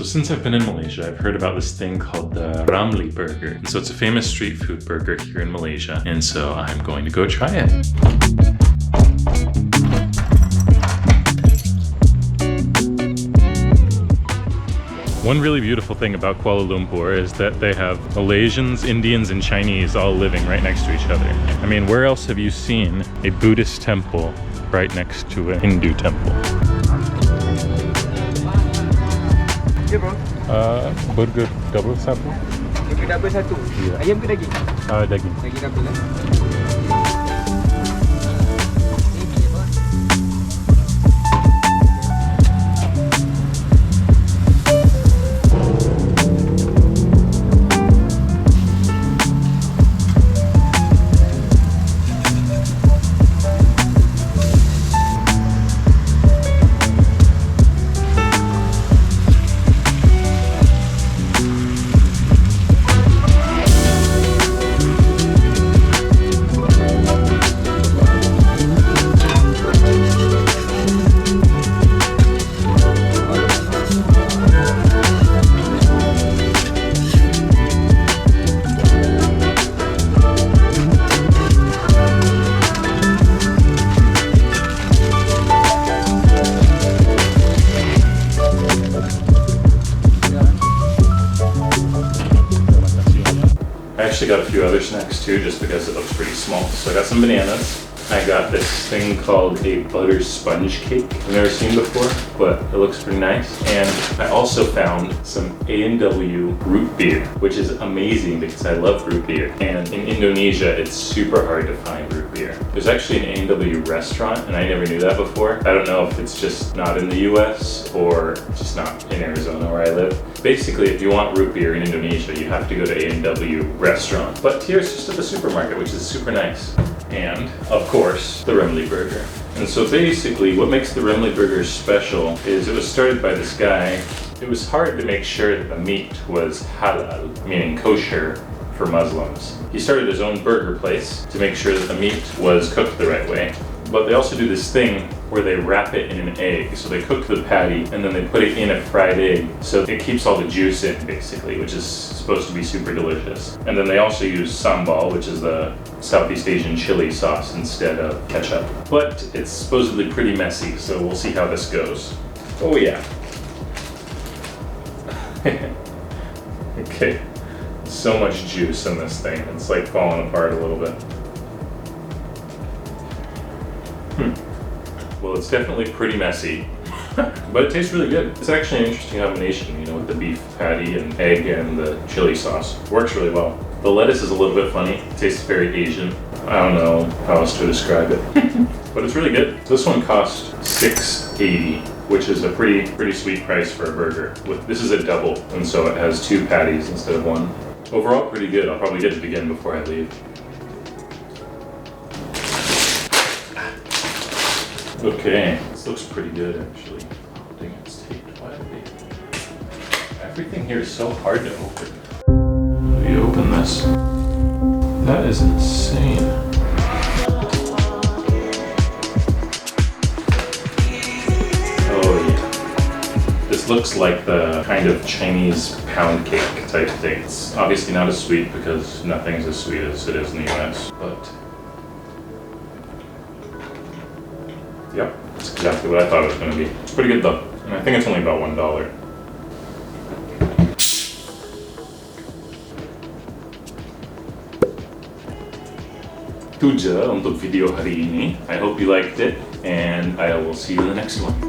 since I've been in Malaysia, I've heard about this thing called the Ramly burger. And so it's a famous street food burger here in Malaysia. And so I'm going to go try it. One really beautiful thing about Kuala Lumpur is that they have Malaysians, Indians, and Chinese all living right next to each other. I mean, where else have you seen a Buddhist temple right next to a Hindu temple? Ya bro. Burger double satu. Burger double satu. Yeah. Ayam ke daging? Daging. Daging double lah. I actually got a few other snacks too, just because it looks pretty small. So I got some bananas. I got this thing called a butter sponge cake. I've never seen before, but it looks pretty nice. And I also found some A&W root beer, which is amazing because I love root beer. And in Indonesia, it's super hard to find root beer. There's actually an A&W restaurant, and I never knew that before. I don't know if it's just not in the US or just not in Arizona where I live. Basically, if you want root beer in Indonesia, you have to go to A&W restaurant. But here's just at the supermarket, which is super nice. And, of course, the Ramly burger. And so basically, what makes the Ramly burger special is it was started by this guy. It was hard to make sure that the meat was halal, meaning kosher for Muslims. He started his own burger place to make sure that the meat was cooked the right way. But they also do this thing where they wrap it in an egg. So they cook the patty and then they put it in a fried egg. So it keeps all the juice in, basically, which is supposed to be super delicious. And then they also use sambal, which is the Southeast Asian chili sauce instead of ketchup. But it's supposedly pretty messy, so we'll see how this goes. Oh yeah. Okay. So much juice in this thing. It's like falling apart a little bit. Well, it's definitely pretty messy, but it tastes really good. It's actually an interesting combination, you know, with the beef patty and egg and the chili sauce. It works really well. The lettuce is a little bit funny. It tastes very Asian. I don't know how else to describe it, but it's really good. This one cost $6.80, which is a pretty sweet price for a burger. This is a double, and so it has 2 patties instead of 1. Overall, pretty good. I'll probably get it again before I leave. Okay, this looks pretty good actually. Oh, dang, it's taped wildly. Everything here is so hard to open. Let me open this. That is insane. Oh yeah. This looks like the kind of Chinese pound cake type thing. It's obviously not as sweet because nothing's as sweet as it is in the US, but yep, that's exactly what I thought it was going to be. It's pretty good though, and I think it's only about $1. Itu je untuk video hari ini. I hope you liked it, and I will see you in the next one.